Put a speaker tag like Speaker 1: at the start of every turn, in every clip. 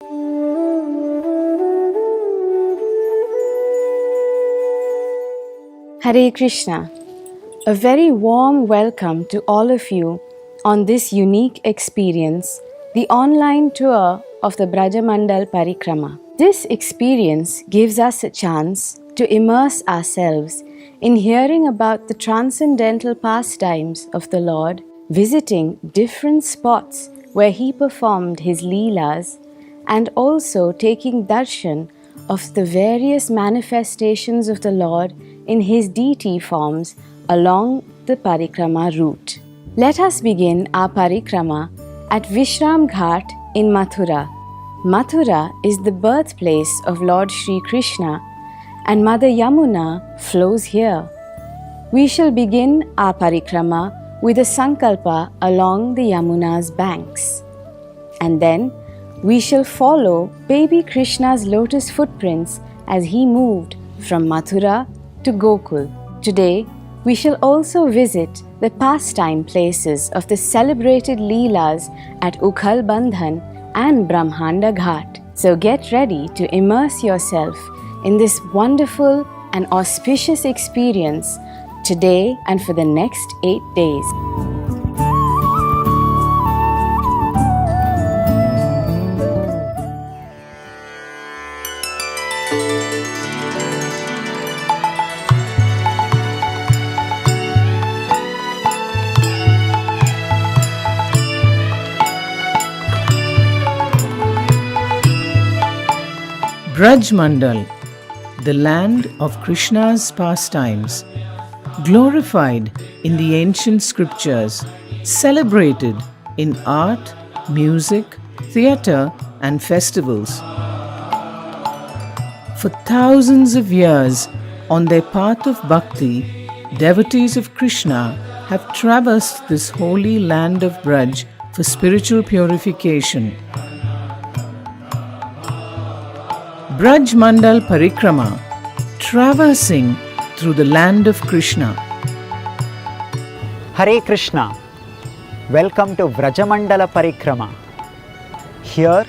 Speaker 1: Hare Krishna. A very warm welcome to all of you on this unique experience, the online tour of the Mandal Parikrama. This experience gives us a chance to immerse ourselves in hearing about the transcendental pastimes of the Lord, visiting different spots where He performed His Leelas, and also taking darshan of the various manifestations of the Lord in His deity forms along the Parikrama route. Let us begin our Parikrama at Vishrama Ghat in Mathura. Mathura is the birthplace of Lord Shri Krishna, and Mother Yamuna flows here. We shall begin our Parikrama with a sankalpa along the Yamuna's banks. And then we shall follow baby Krishna's lotus footprints as he moved from Mathura to Gokul. Today, we shall also visit the pastime places of the celebrated Leelas at Ukhal Bandhan and Brahmanda Ghat. So get ready to immerse yourself in this wonderful and auspicious experience today and for the next 8 days.
Speaker 2: Braj Mandal, the land of Krishna's pastimes, glorified in the ancient scriptures, celebrated in art, music, theatre and festivals. For thousands of years, on their path of bhakti, devotees of Krishna have traversed this holy land of Braj for spiritual purification. Braj Mandal Parikrama, traversing through the land of Krishna.
Speaker 3: Hare Krishna. Welcome to Vrajamandala Parikrama. Here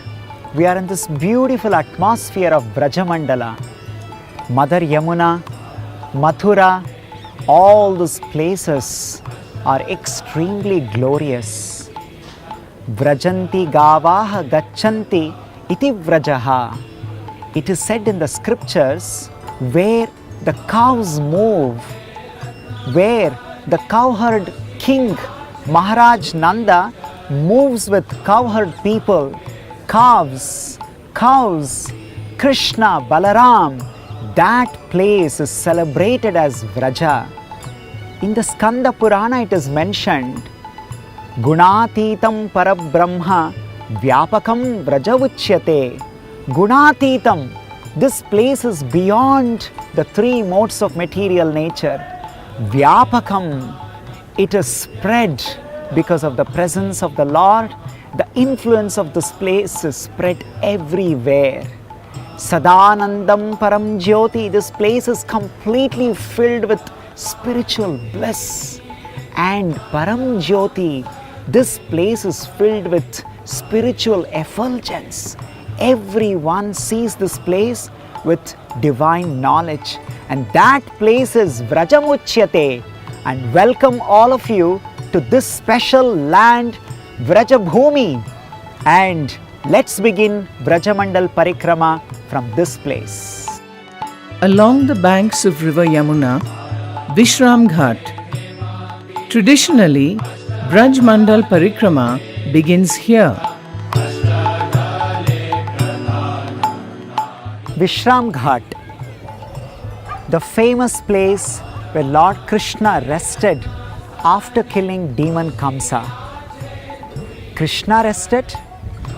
Speaker 3: we are in this beautiful atmosphere of Vrajamandala. Mother Yamuna, Mathura, all these places are extremely glorious. Vrajanti gavaha gachanti iti vrajaha. It is said in the scriptures, where the cows move, where the cowherd king Maharaja Nanda moves with cowherd people, calves, cows, Krishna, Balaram, that place is celebrated as Vraja. In the Skanda Purana it is mentioned, Gunatitam Parabrahma Vyapakam Vraja Uchyate. Gunatitam, this place is beyond the three modes of material nature. Vyapakam, it is spread because of the presence of the Lord. The influence of this place is spread everywhere. Sadanandam Param Jyoti, this place is completely filled with spiritual bliss. And Param Jyoti, this place is filled with spiritual effulgence. Everyone sees this place with divine knowledge, and that place is Vrajamuchyate. And welcome all of you to this special land, Vrajabhumi. And let's begin Vrajamandal Parikrama from this place.
Speaker 2: Along the banks of river Yamuna, Vishrama Ghat. Traditionally, Braj Mandal Parikrama begins here.
Speaker 3: Vishrama Ghat, the famous place where Lord Krishna rested after killing demon Kamsa. Krishna rested?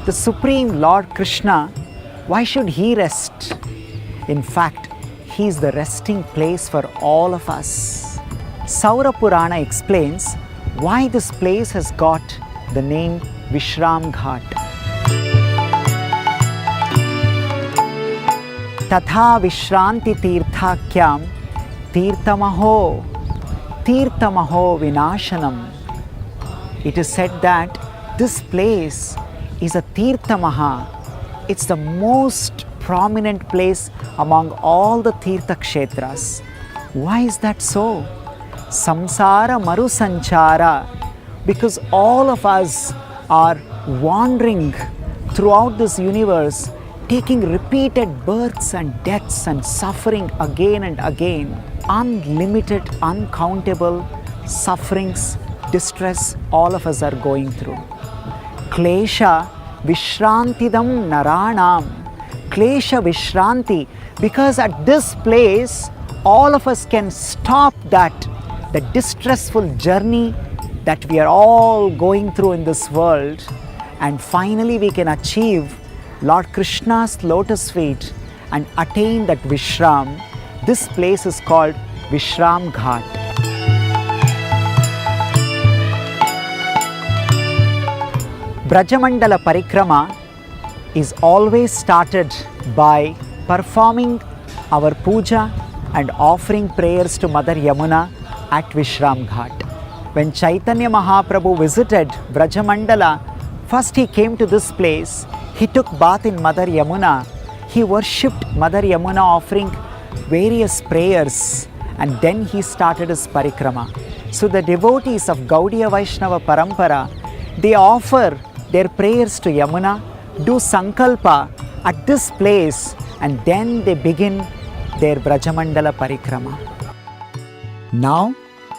Speaker 3: The Supreme Lord Krishna, why should He rest? In fact, He is the resting place for all of us. Saura Purana explains why this place has got the name Vishrama Ghat. Tatha Vishranti Tirthakyam Tirtamaho Vinashanam. It is said that this place is a Tirtamaha, It's the most prominent place among all the Tirtha Kshetras. Why is that so? Samsara Maru Sanchara, because all of us are wandering throughout this universe, taking repeated births and deaths and suffering again and again. Unlimited, uncountable sufferings, distress, all of us are going through. Klesha Vishrantidam Naranam. Klesha Vishranti, because at this place, all of us can stop the distressful journey that we are all going through in this world, and finally we can achieve Lord Krishna's lotus feet and attain that Vishram. This place is called Vishrama Ghat. Brajamandala Parikrama is always started by performing our puja and offering prayers to Mother Yamuna at Vishrama Ghat. When Chaitanya Mahaprabhu visited Brajamandala, first he came to this place, he took bath in Mother Yamuna, he worshipped Mother Yamuna offering various prayers, and then he started his parikrama. So the devotees of Gaudiya Vaishnava Parampara, they offer their prayers to Yamuna, do sankalpa at this place, and then they begin their Brajamandala Parikrama. Now,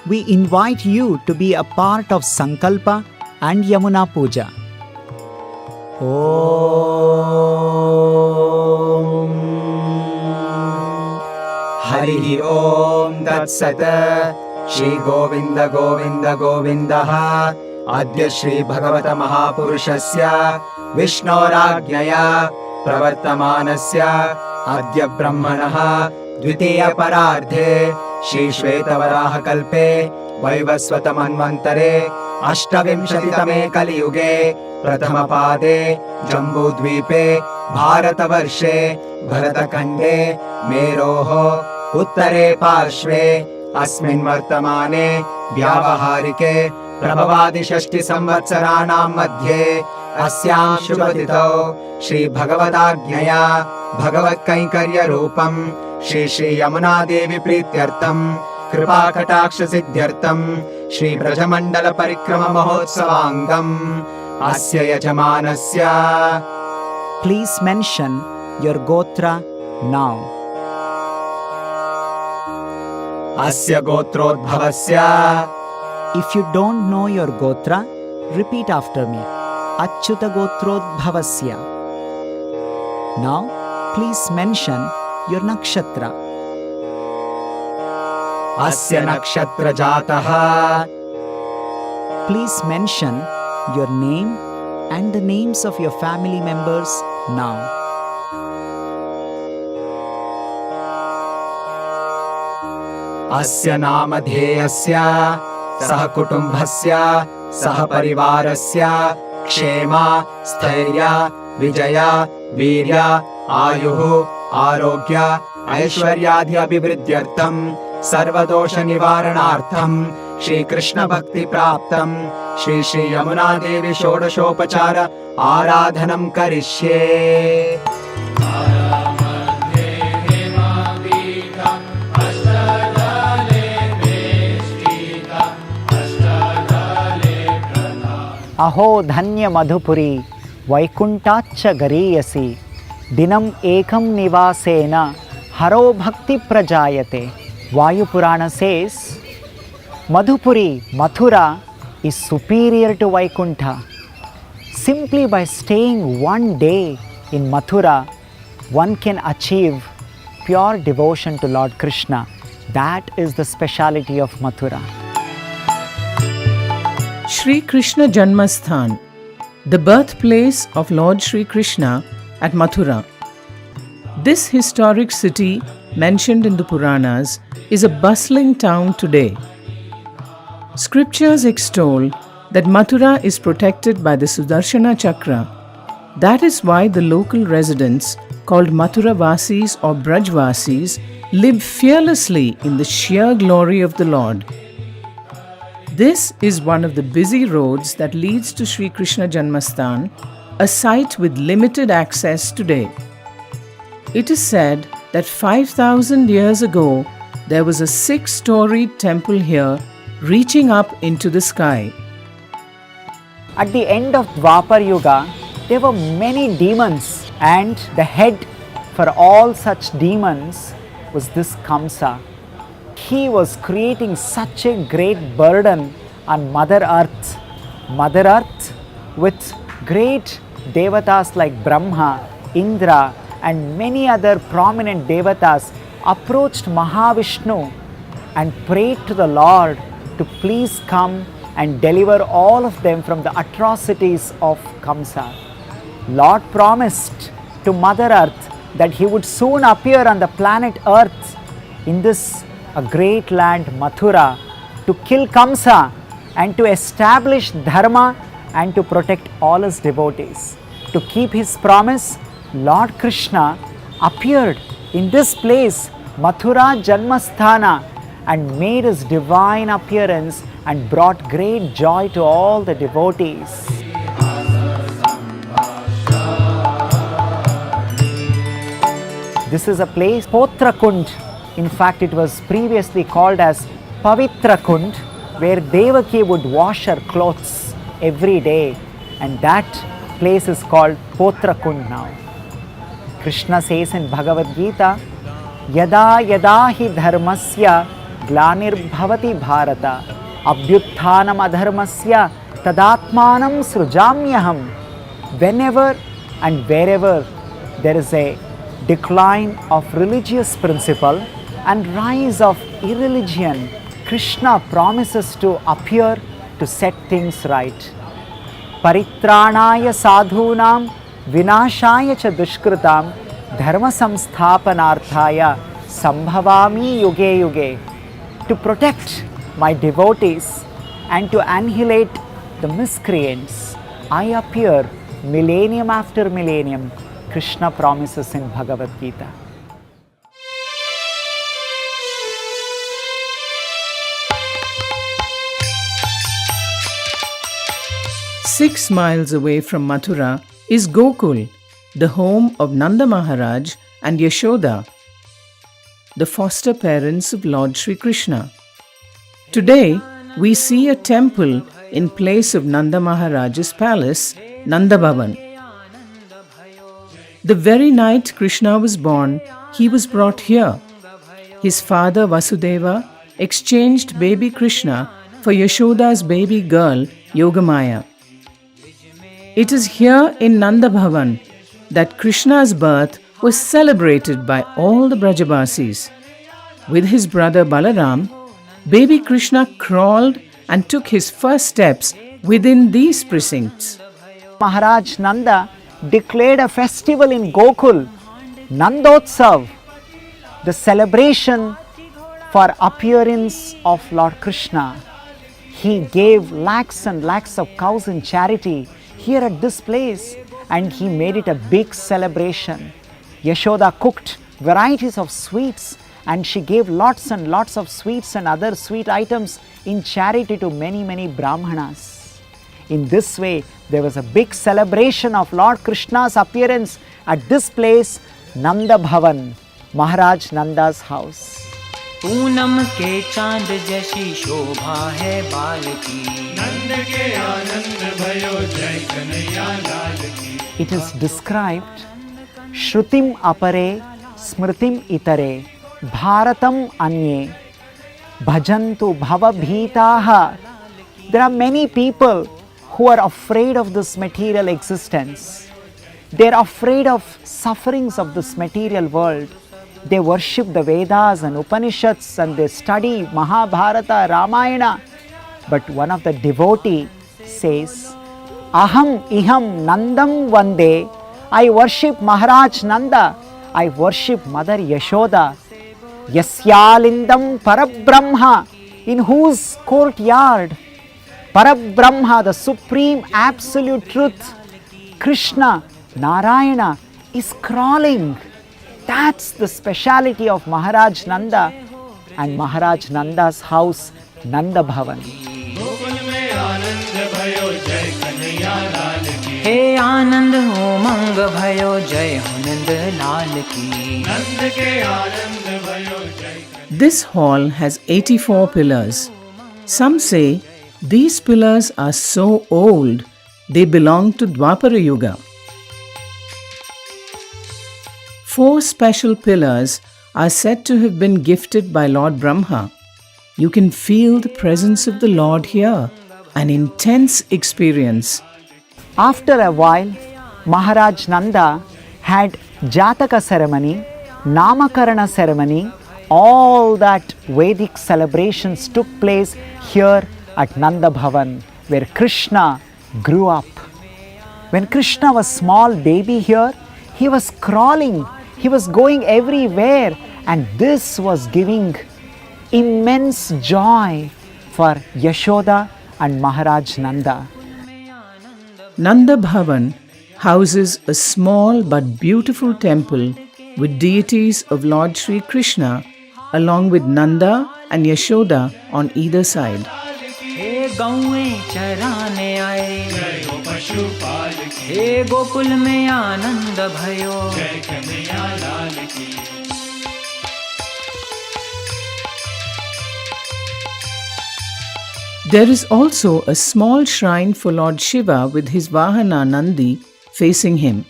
Speaker 3: we invite you to be a part of Sankalpa and Yamuna Puja. Om Hari Om Tat Sat Shri Govinda Govinda Govindaha Adya Shri Bhagavata Mahapurushasya Vishnorajnaya Pravartamanasya Adya Brahmanaha Dvitiya Parardhe Shri Shvetavaraha Kalpe Vaivasvata Manvantare Ashtavimshatitame Kaliyuge Prathama Pade Jambudvipe Bharatavarshe Bharatakande Meroho Uttare Parshve Asmin Vartamane Vyavaharike Prabhavadi Shashti Samvatsaranam Madhye Asyam Shubhatitau Shri Bhagavadajnaya Bhagavat Kaikarya Rupam Shri Shri Yamuna Devi Prityartam Kripa Kataksha Siddhyartam Shri Brajamandala Parikrama Mahotsavangam Asya Yajamanasya. Please mention your Gotra now. Asya Gotrodbhavasya. If you don't know your Gotra, repeat after me. Achyuta Gotrodbhavasya. Now, please mention your Nakshatra. Asya Nakshatra Jataha. Please mention your name and the names of your family members now. Asya Namadheyasya Saha Kutumbhasya Saha Parivarasya Kshema Sthairya Vijaya Virya Ayuhu Arogya Aishwaryadhi Abhivridyartam Sarvadosha Nivaranartham Shri Krishna Bhakti Praptam Shri Shri Yamuna Devi Shodashopachara Aradhanam Karishye. Aho Dhanya Madhupuri Vaikuntacha Gariyasi Dinam Ekam Nivasena Haro Bhakti Prajayate. Vayu Purana says Madhupuri, Mathura is superior to Vaikuntha. Simply by staying one day in Mathura, one can achieve pure devotion to Lord Krishna. That is the speciality of Mathura.
Speaker 2: Shri Krishna Janmasthan, the birthplace of Lord Shri Krishna at Mathura. This historic city, mentioned in the Puranas, is a bustling town today. Scriptures extol that Mathura is protected by the Sudarshana Chakra. That is why the local residents, called Mathura Vasis or Braj Vasis, live fearlessly in the sheer glory of the Lord. This is one of the busy roads that leads to Shri Krishna Janmasthan, a site with limited access today. It is said that 5,000 years ago, there was a 6-storied temple here reaching up into the sky.
Speaker 3: At the end of Dwapar Yuga, there were many demons, and the head for all such demons was this Kamsa. He was creating such a great burden on Mother Earth. Mother Earth, with great devatas like Brahma, Indra, and many other prominent devatas, approached Mahavishnu and prayed to the Lord to please come and deliver all of them from the atrocities of Kamsa. Lord promised to Mother Earth that he would soon appear on the planet Earth in this a great land Mathura to kill Kamsa and to establish dharma and to protect all his devotees. To keep his promise, Lord Krishna appeared in this place, Mathura Janmasthana, and made his divine appearance and brought great joy to all the devotees. This is a place, Potrakund. In fact, it was previously called as Pavitrakund, where Devaki would wash her clothes every day, and that place is called Potrakund now. Krishna says in Bhagavad Gita, Yada yada hi dharmasya glanirbhavati bharata abhyutthanam adharmasya tadatmanam srujamyaham. Whenever and wherever there is a decline of religious principle and rise of irreligion, Krishna promises to appear to set things right. Paritranaya sadhunam vinashaya cha dushkritam dharma samsthapanarthaya sambhavami yuge yuge. To protect my devotees and to annihilate the miscreants, I appear millennium after millennium, Krishna promises in Bhagavad Gita.
Speaker 2: Six miles away from Mathura is Gokul, the home of Nanda Maharaj and Yashoda, the foster parents of Lord Sri Krishna. Today, we see a temple in place of Nanda Maharaj's palace, Nanda Bhavan. The very night Krishna was born, he was brought here. His father Vasudeva exchanged baby Krishna for Yashoda's baby girl, Yogamaya. It is here in Nanda Bhavan that Krishna's birth was celebrated by all the Brajabasis. With his brother Balaram, baby Krishna crawled and took his first steps within these precincts.
Speaker 3: Maharaj Nanda declared a festival in Gokul, Nandotsav, the celebration for appearance of Lord Krishna. He gave lakhs and lakhs of cows in charity here at this place, and he made it a big celebration. Yashoda cooked varieties of sweets, and she gave lots and lots of sweets and other sweet items in charity to many, many Brahmanas. In this way, there was a big celebration of Lord Krishna's appearance at this place, Nanda Bhavan, Maharaj Nanda's house.
Speaker 4: Poonam के चांद जैसी शोभा है बाल की नंद के आनंद भयो जय कन्हैया लाल की.
Speaker 3: It is described, Shrutim apare, Smritim itare, Bharatam anye, Bhajantu bhava bhitaha. There are many people who are afraid of this material existence. They are afraid of sufferings of this material world. They worship the Vedas and Upanishads and they study Mahabharata, Ramayana. But one of the devotee says, Aham iham nandam vande. I worship Maharaj Nanda. I worship Mother Yashoda. Yasyalindam Parabrahma, in whose courtyard Parabrahma, the supreme absolute truth, Krishna, Narayana, is crawling. That's the speciality of Maharaj Nanda and Maharaj Nanda's house, Nanda Bhavan.
Speaker 4: Gokul में आनंद भयो जय कन्हैया लाल की. हे आनंद उमंग भयो जय हो नंद लाल की नंद के आनंद भयो जय।
Speaker 2: This hall has 84 pillars. Some say these pillars are so old they belong to Dwapara Yuga. 4 special pillars are said to have been gifted by Lord Brahma. You can feel the presence of the Lord here, an intense experience.
Speaker 3: After a while, Maharaj Nanda had Jataka ceremony, Namakarana ceremony. All that Vedic celebrations took place here at Nanda Bhavan, where Krishna grew up. When Krishna was small baby here, he was crawling, he was going everywhere, and this was giving immense joy for Yashoda and Maharaj Nanda.
Speaker 2: Nanda Bhavan houses a small but beautiful temple with deities of Lord Sri Krishna along with Nanda and Yashoda on either side.
Speaker 4: हे गौएं चराने आए जय हो पशुपाल की हे गोकुल में आनंद भयो जय कन्हैया लाल की।
Speaker 2: There is also a small shrine for Lord Shiva with his Vahana Nandi facing him.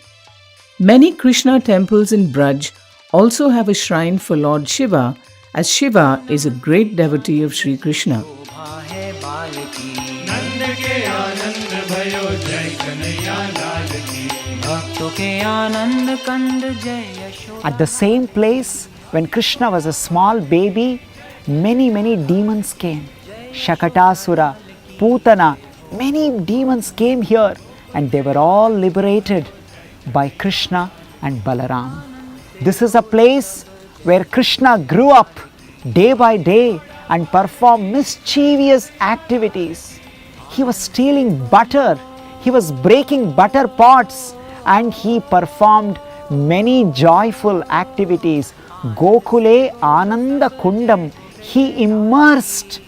Speaker 2: Many Krishna temples in Braj also have a shrine for Lord Shiva, as Shiva is a great devotee of Sri Krishna.
Speaker 3: At the same place, when Krishna was a small baby, many demons came. Shakatasura, Putana, many demons came here, and they were all liberated by Krishna and Balaram. This is a place where Krishna grew up day by day and performed mischievous activities. He was stealing butter, he was breaking butter pots, and he performed many joyful activities. Gokule Ananda Kundam, he immersed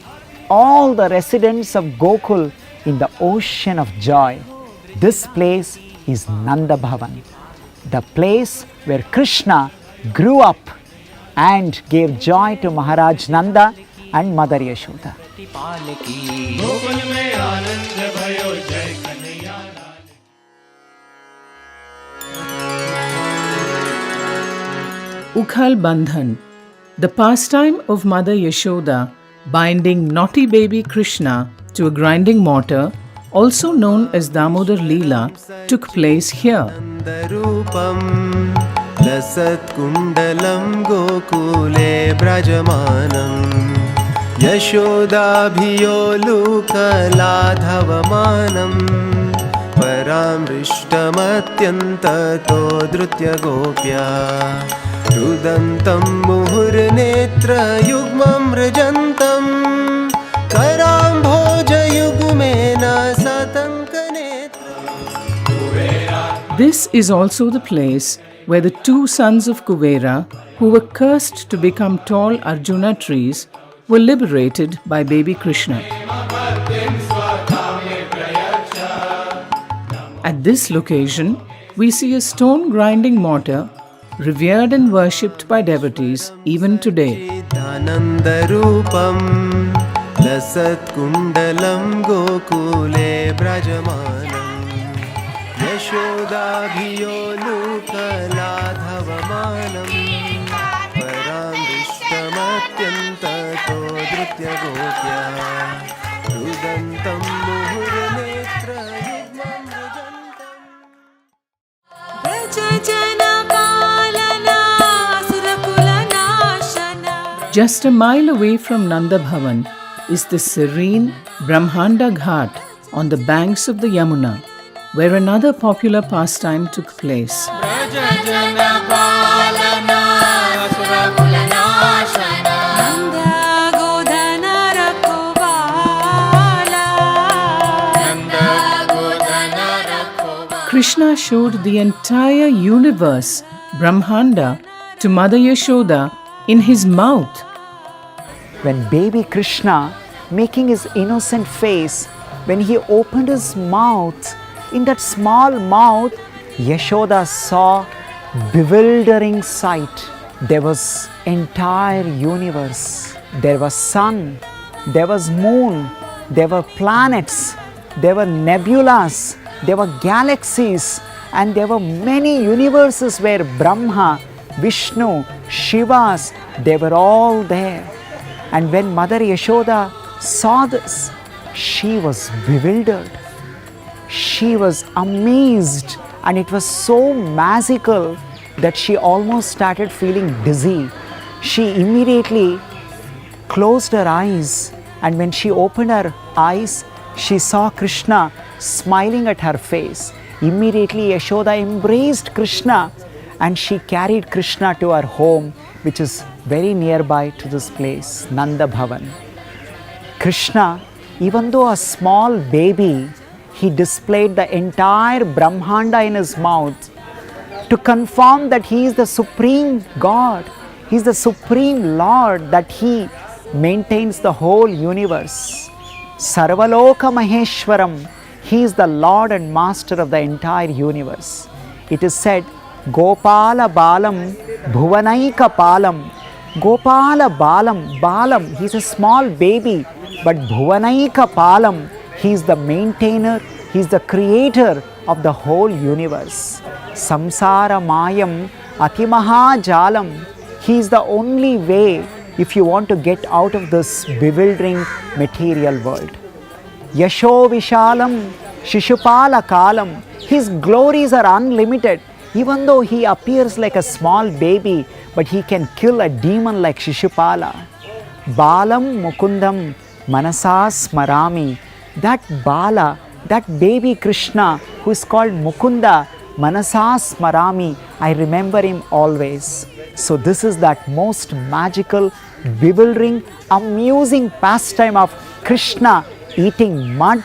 Speaker 3: all the residents of Gokul in the ocean of joy. This place is Nanda Bhavan, the place where Krishna grew up and gave joy to Maharaj Nanda and Mother Yashoda.
Speaker 2: Ukhal Bandhan, the pastime of Mother Yashoda binding naughty baby Krishna to a grinding mortar, also known as Damodar Leela, took place here.
Speaker 5: लसत्कुण्डलं गोकुले व्रजमानं यशोदाभियोलुकलाधवमानं परामृष्टमत्यन्ततो धृत्यगोप्या रुदन्तं मुहुर्नेत्रयुग्मं मृजन्तं कराम्भोजयुग्मेन सतङ्कनेत्रम्.
Speaker 2: This is also the place where the 2 sons of Kuvera, who were cursed to become tall Arjuna trees, were liberated by baby Krishna. At this location, we see a stone grinding mortar revered and worshipped by devotees even today.
Speaker 5: यशोदाभियोलुकलाधवमानं परामृष्टमत्यन्ततो धृत्यगोप्या रुदन्तं मुहुर्नेत्रयुग्मं मृजन्तम्.
Speaker 2: Just a mile away from Nanda Bhavan is the serene Brahmanda Ghat on the banks of the Yamuna, where another popular pastime took place. Krishna showed the entire universe, Brahmanda, to Mother Yashoda in his mouth.
Speaker 3: When baby Krishna, making his innocent face, when he opened his mouth, In that small mouth, Yashoda saw bewildering sight. There was entire universe. There was sun, there was moon, there were planets, there were nebulas, there were galaxies, and there were many universes where Brahma, Vishnu, Shivas, they were all there. And when Mother Yashoda saw this, she was bewildered. She was amazed, and it was so magical that she almost started feeling dizzy. She immediately closed her eyes, and when she opened her eyes, she saw Krishna smiling at her face. Immediately Yashoda embraced Krishna, and she carried Krishna to her home, which is very nearby to this place, Nanda Bhavan. Krishna, even though a small baby, he displayed the entire Brahmanda in his mouth to confirm that he is the supreme God, he is the supreme Lord, that he maintains the whole universe. Sarvaloka Maheshwaram, he is the Lord and Master of the entire universe. It is said, Gopala Balam Bhuvanaika Palam. Gopala Balam, Balam, he is a small baby, but Bhuvanaika Palam, he is the maintainer, he is the creator of the whole universe. Samsara Mayam Atimaha Jalam, he is the only way if you want to get out of this bewildering material world. Yasho Vishalam Shishupala Kalam, his glories are unlimited. Even though he appears like a small baby, but he can kill a demon like Shishupala. Balam Mukundam Manasas Marami, that Bala, that baby Krishna who is called Mukunda, Manasas Marami, I remember him always. So this is that most magical, bewildering, amusing pastime of Krishna eating mud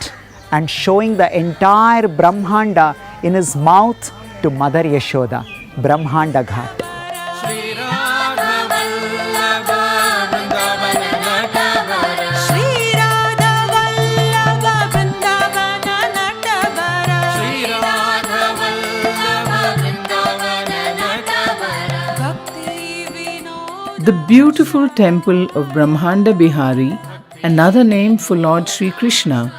Speaker 3: and showing the entire Brahmanda in his mouth to Mother Yashoda, Brahmanda Ghat.
Speaker 2: The beautiful temple of Brahmanda Bihari, another name for Lord Sri Krishna,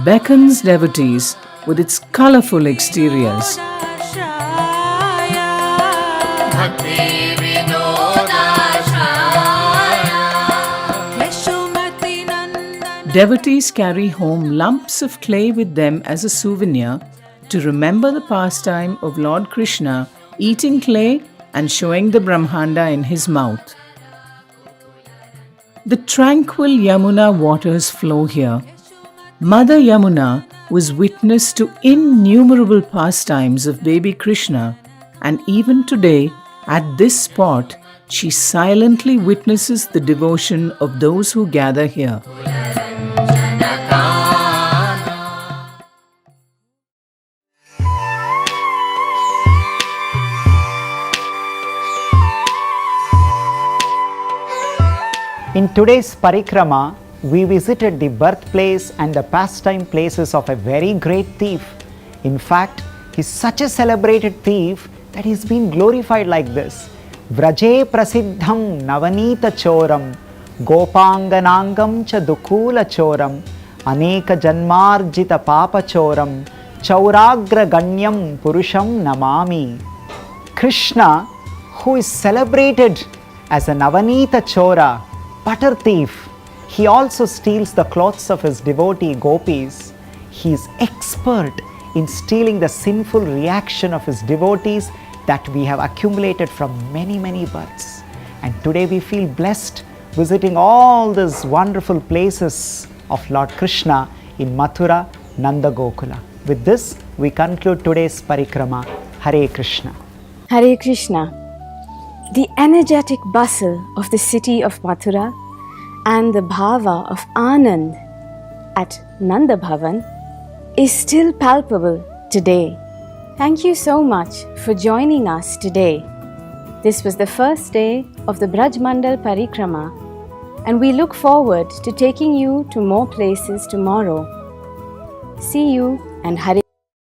Speaker 2: beckons devotees with its colorful exteriors. Devotees carry home lumps of clay with them as a souvenir to remember the pastime of Lord Krishna eating clay and showing the Brahmanda in his mouth. The tranquil Yamuna waters flow here. Mother Yamuna was witness to innumerable pastimes of baby Krishna, and even today, at this spot, she silently witnesses the devotion of those who gather here.
Speaker 3: In today's Parikrama, we visited the birthplace and the pastime places of a very great thief. In fact, he is such a celebrated thief that he has been glorified like this. Vraje prasiddham navanita choram, gopanganangam cha dukula choram, aneka janmarjita papa choram, chauragra ganyam purusham namami. Krishna, who is celebrated as a Navanita Chora, butter thief, he also steals the clothes of his devotee gopis. He is expert in stealing the sinful reaction of his devotees that we have accumulated from many, many births. And today we feel blessed visiting all these wonderful places of Lord Krishna in Mathura, Nanda, Gokula. With this, we conclude today's Parikrama. Hare Krishna.
Speaker 1: Hare Krishna. The energetic bustle of the city of Mathura and the bhava of Anand at Nanda Bhavan is still palpable today. Thank you so much for joining us today. This was the first day of the Braj Mandal Parikrama, and we look forward to taking you to more places tomorrow. See you and Hare